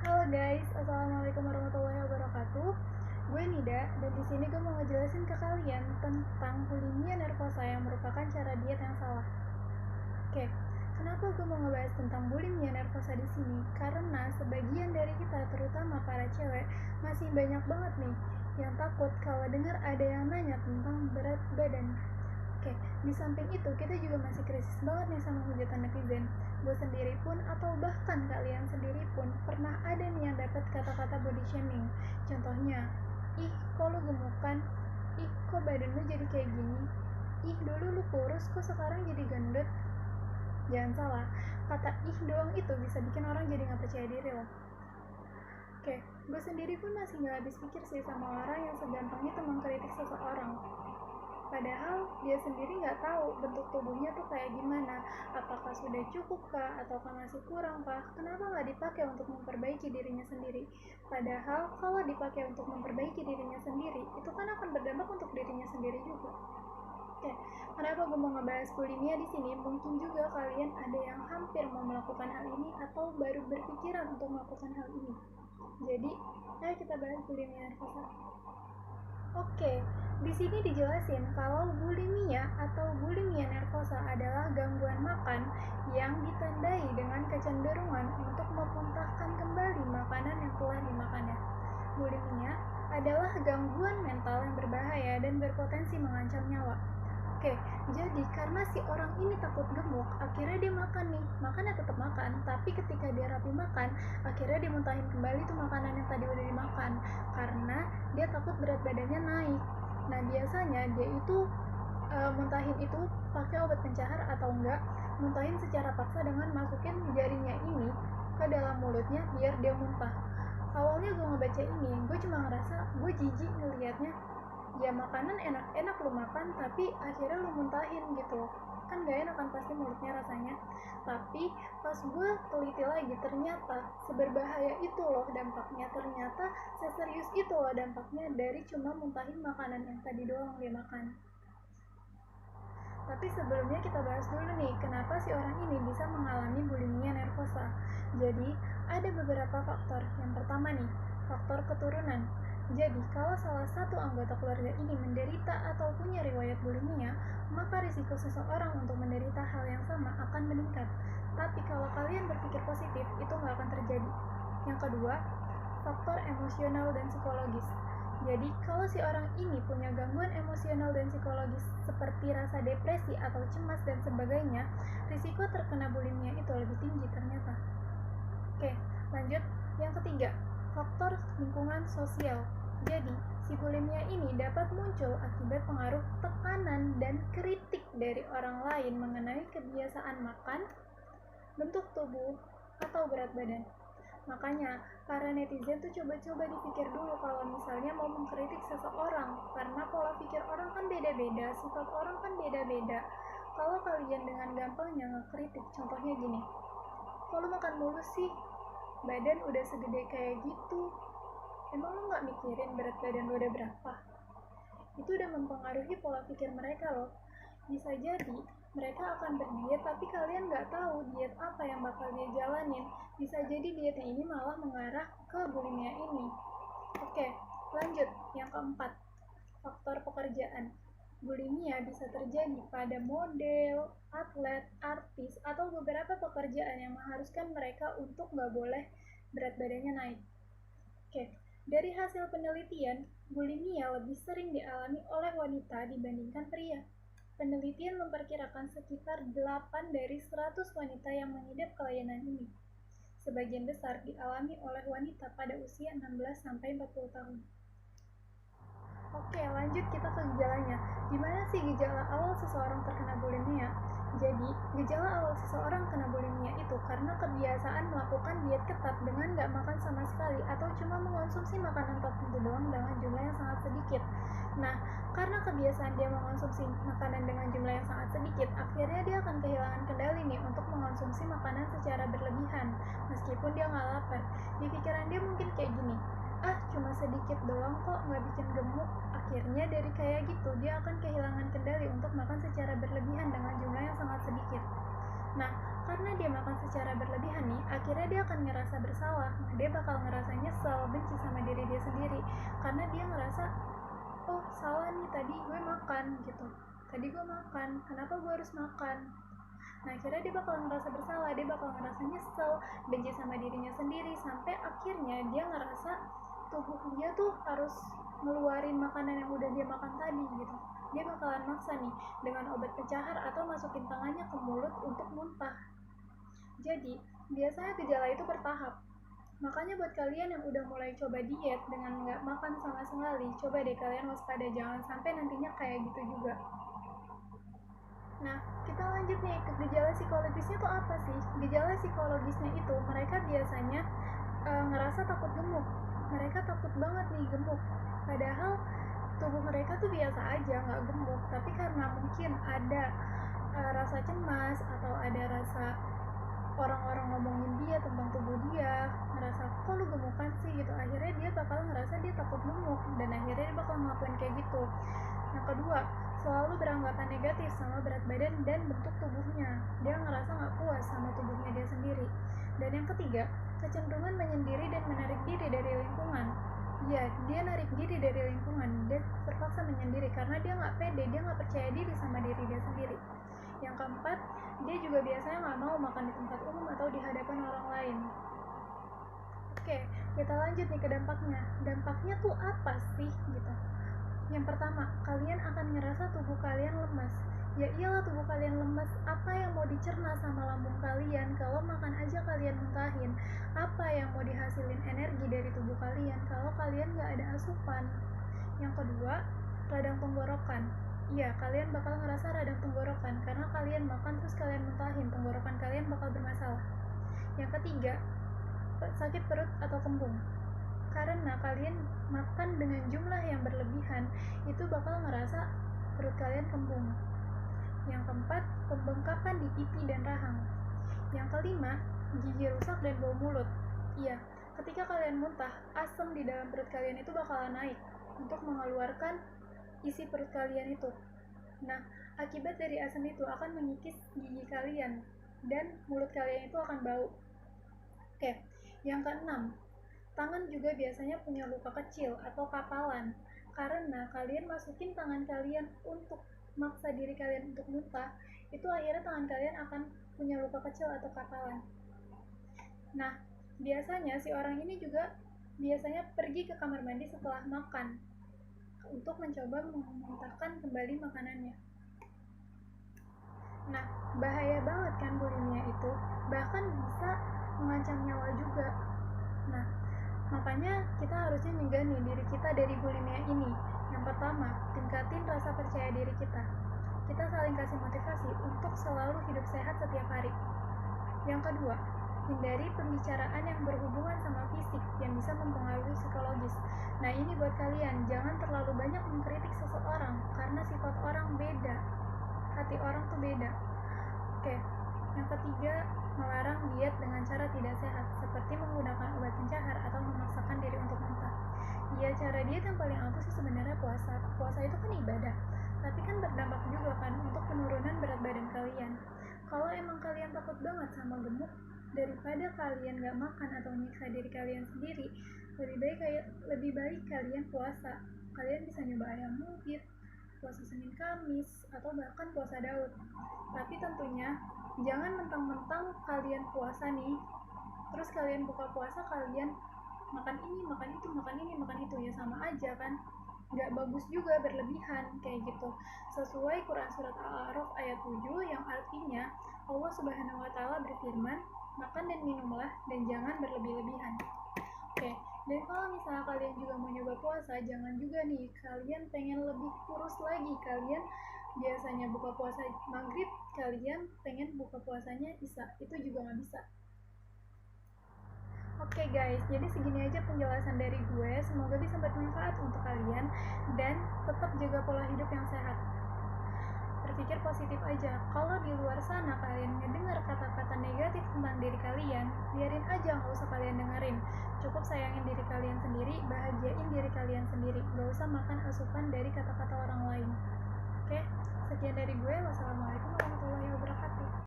Halo guys, assalamualaikum warahmatullahi wabarakatuh. Gue Nida dan di sini gue mau ngejelasin ke kalian tentang bulimia nervosa yang merupakan cara diet yang salah. Oke, kenapa gue mau ngebahas tentang bulimia nervosa di sini? Karena sebagian dari kita, terutama para cewek, masih banyak banget nih yang takut kalau dengar ada yang nanya tentang berat badan. Oke, di samping itu kita juga masih krisis banget nih sama hujatan netizen. Gue sendiri pun atau bahkan kalian sendiri pun pernah ada nih yang dapat kata-kata body shaming. Contohnya, ih kok lu gemukan, ih kok badan lu jadi kayak gini, ih dulu lu kurus kok sekarang jadi gendut. Jangan salah, kata ih doang itu bisa bikin orang jadi gak percaya diri loh. Oke, gue sendiri pun masih gak habis pikir sih sama orang yang segampang itu mengkritik seseorang. Padahal dia sendiri nggak tahu bentuk tubuhnya tuh kayak gimana, apakah sudah cukup kah, ataukah masih kurang kah, kenapa nggak dipakai untuk memperbaiki dirinya sendiri. Padahal kalau dipakai untuk memperbaiki dirinya sendiri, itu kan akan berdampak untuk dirinya sendiri juga. Oke, kenapa gue mau ngebahas bulimia di sini? Mungkin juga kalian ada yang hampir mau melakukan hal ini atau baru berpikiran untuk melakukan hal ini. Jadi, ayo kita bahas bulimia nervosa. Oke, di sini dijelasin kalau bulimia atau bulimia nervosa adalah gangguan makan yang ditandai dengan kecenderungan untuk memuntahkan kembali makanan yang telah dimakannya. Bulimia adalah gangguan mental yang berbahaya dan berpotensi mengancam nyawa. Oke, jadi karena si orang ini takut gemuk, akhirnya dia makan nih, makannya tetap makan, tapi ketika dia rapi makan, akhirnya dia muntahin kembali tuh makanan yang tadi udah dimakan, karena dia takut berat badannya naik. Nah biasanya dia itu muntahin itu pakai obat pencahar atau enggak, muntahin secara paksa dengan masukin jarinya ini ke dalam mulutnya biar dia muntah. Awalnya gue ngebaca ini, gue cuma ngerasa gue jijik ngelihatnya. Ya makanan enak-enak lu makan tapi akhirnya lu muntahin gitu, kan gak enak kan pasti mulutnya rasanya. Tapi pas gue teliti lagi, ternyata seberbahaya itu loh dampaknya, ternyata seserius itu loh dampaknya dari cuma muntahin makanan yang tadi doang dia makan. Tapi sebelumnya kita bahas dulu nih, kenapa si orang ini bisa mengalami bulimia nervosa. Jadi ada beberapa faktor. Yang pertama nih, faktor keturunan. Jadi, kalau salah satu anggota keluarga ini menderita atau punya riwayat bulimia, maka risiko seseorang untuk menderita hal yang sama akan meningkat. Tapi kalau kalian berpikir positif, itu nggak akan terjadi. Yang kedua, faktor emosional dan psikologis. Jadi, kalau si orang ini punya gangguan emosional dan psikologis seperti rasa depresi atau cemas dan sebagainya, risiko terkena bulimia itu lebih tinggi ternyata. Oke, lanjut. Yang ketiga, faktor lingkungan sosial. Jadi, si bulimia ini dapat muncul akibat pengaruh tekanan dan kritik dari orang lain mengenai kebiasaan makan, bentuk tubuh, atau berat badan. Makanya, para netizen tuh coba-coba dipikir dulu kalau misalnya mau mengkritik seseorang, karena pola pikir orang kan beda-beda, sifat orang kan beda-beda. Kalau kalian dengan gampangnya ngekritik, contohnya gini, kok lu makan mulu sih? Badan udah segede kayak gitu, emang lu gak mikirin berat badan lu udah berapa? Itu udah mempengaruhi pola pikir mereka loh. Bisa jadi mereka akan berdiet tapi kalian gak tahu diet apa yang bakal dia jalanin. Bisa jadi dietnya ini malah mengarah ke bulimia ini. Oke, lanjut. Yang keempat, faktor pekerjaan. Bulimia bisa terjadi pada model, atlet, artis, atau beberapa pekerjaan yang mengharuskan mereka untuk gak boleh berat badannya naik. Oke, dari hasil penelitian, bulimia lebih sering dialami oleh wanita dibandingkan pria. Penelitian memperkirakan sekitar 8 dari 100 wanita yang mengidap kelainan ini. Sebagian besar dialami oleh wanita pada usia 16-40 tahun. Oke, lanjut kita ke gejalanya. Gimana sih gejala awal seseorang terkena bulimia? Jadi, gejala awal seseorang kena bulimia itu karena kebiasaan melakukan diet ketat dengan gak makan sama sekali atau cuma mengonsumsi makanan tertentu doang dengan jumlah yang sangat sedikit. Nah, karena kebiasaan dia mengonsumsi makanan dengan jumlah yang sangat sedikit, akhirnya dia akan kehilangan kendali nih untuk mengonsumsi makanan secara berlebihan, meskipun dia gak lapar. Di pikiran dia mungkin kayak gini, cuma sedikit doang kok, gak bikin gemuk. Akhirnya dari kayak gitu dia akan kehilangan kendali untuk makan secara berlebihan dengan jumlah yang sangat sedikit. Nah, karena dia makan secara berlebihan nih, akhirnya dia akan ngerasa bersalah. Dia bakal ngerasa nyesel, benci sama diri dia sendiri, karena dia ngerasa, oh salah nih, tadi gue makan gitu, tadi gue makan, kenapa gue harus makan. Nah, akhirnya dia bakal ngerasa bersalah, dia bakal ngerasa nyesel, benci sama dirinya sendiri, sampai akhirnya dia ngerasa tubuh dia tuh harus ngeluarin makanan yang udah dia makan tadi gitu. Dia bakalan maksa nih dengan obat pencahar atau masukin tangannya ke mulut untuk muntah. Jadi, biasanya gejala itu bertahap. Makanya buat kalian yang udah mulai coba diet dengan nggak makan sama sekali, coba deh kalian waspada, jangan sampai nantinya kayak gitu juga. Nah, kita lanjut nih ke gejala psikologisnya tuh apa sih? Gejala psikologisnya itu mereka biasanya ngerasa takut gemuk. Mereka takut banget nih gemuk. Padahal tubuh mereka tuh biasa aja, nggak gemuk. Tapi karena mungkin ada rasa cemas atau ada rasa orang-orang ngomongin dia tentang tubuh dia, ngerasa kok lu gemukan sih gitu, akhirnya dia bakal ngerasa dia takut gemuk dan akhirnya dia bakal ngelakuin kayak gitu. Yang kedua, selalu beranggapan negatif sama berat badan dan bentuk tubuhnya. Dia ngerasa nggak puas sama tubuhnya dia sendiri. Dan yang ketiga, kecenderungan menyendiri dan menarik diri dari lingkungan. Ya, dia narik diri dari lingkungan, dia terpaksa menyendiri karena dia nggak pede, dia nggak percaya diri sama diri dia sendiri. Yang keempat, dia juga biasanya nggak mau makan di tempat umum atau di hadapan orang lain. Oke, kita lanjut nih ke dampaknya. Dampaknya tuh apa sih gitu? Yang pertama, kalian akan ngerasa tubuh kalian lemas. Ya iyalah, tubuh kalian lemas, apa yang mau dicerna sama lambung kalian kalau makan aja kalian muntahin? Apa yang mau dihasilin energi dari tubuh kalian kalau kalian nggak ada asupan? Yang kedua, radang tenggorokan. Iya, kalian bakal ngerasa radang tenggorokan karena kalian makan terus kalian muntahin, tenggorokan kalian bakal bermasalah. Yang ketiga, sakit perut atau kembung. Karena kalian makan dengan jumlah yang berlebihan, itu bakal ngerasa perut kalian kembung. Yang keempat, pembengkakan di pipi dan rahang. Yang kelima, gigi rusak dan bau mulut. Iya, ketika kalian muntah, asam di dalam perut kalian itu bakalan naik untuk mengeluarkan isi perut kalian itu. Nah, akibat dari asam itu akan mengikis gigi kalian dan mulut kalian itu akan bau. Oke, yang keenam, tangan juga biasanya punya luka kecil atau kapalan karena kalian masukin tangan kalian untuk maksa diri kalian untuk muntah, itu akhirnya tangan kalian akan punya luka kecil atau kapalan. Nah, biasanya si orang ini juga biasanya pergi ke kamar mandi setelah makan untuk mencoba memuntahkan kembali makanannya. Nah, bahaya banget kan bulimia itu, bahkan bisa mengancam nyawa juga. Nah, makanya kita harusnya nyegah nih diri kita dari bulimia ini. Yang pertama, tingkatin rasa percaya diri kita. Kita saling kasih motivasi untuk selalu hidup sehat setiap hari. Yang kedua, hindari pembicaraan yang berhubungan sama fisik yang bisa mempengaruhi psikologis. Nah, ini buat kalian, jangan terlalu banyak mengkritik seseorang karena sifat orang beda, hati orang tuh beda. Oke, yang ketiga, melarang diet dengan cara tidak sehat, seperti menggunakan obat pencahar atau memaksakan diri untuk muntah. Ya, cara diet yang paling ampuh sih sebenarnya puasa. Puasa itu kan ibadah, tapi kan berdampak juga kan untuk penurunan berat badan kalian. Kalau emang kalian takut banget sama gemuk, daripada kalian gak makan atau menyiksa diri kalian sendiri, lebih baik kalian puasa. Kalian bisa nyoba ayam ungkit, puasa Senin Kamis, atau bahkan puasa Daud. Tapi tentunya jangan mentang-mentang kalian puasa nih, terus kalian buka puasa kalian makan ini, makan itu, makan ini, makan itu, ya sama aja kan, nggak bagus juga, berlebihan kayak gitu. Sesuai Quran Surat Al-A'raf ayat 7 yang artinya Allah Subhanahu wa Ta'ala berfirman, makan dan minumlah dan jangan berlebih-lebihan. Oke, dan kalau misalnya kalian juga mau nyoba puasa, jangan juga nih kalian pengen lebih kurus lagi, kalian biasanya buka puasa maghrib, kalian pengen buka puasanya isya, itu juga nggak bisa. Oke guys, jadi segini aja penjelasan dari gue, semoga bisa bermanfaat untuk kalian dan tetap jaga pola hidup yang sehat. Berpikir positif aja. Kalau di luar sana kalian ngedengar kata-kata negatif tentang diri kalian, biarin aja, nggak usah kalian dengerin. Cukup sayangin diri kalian sendiri, bahagiain diri kalian sendiri, nggak usah makan asupan dari kata-kata orang lain. Oke, sekian dari gue. Wassalamualaikum warahmatullahi wabarakatuh.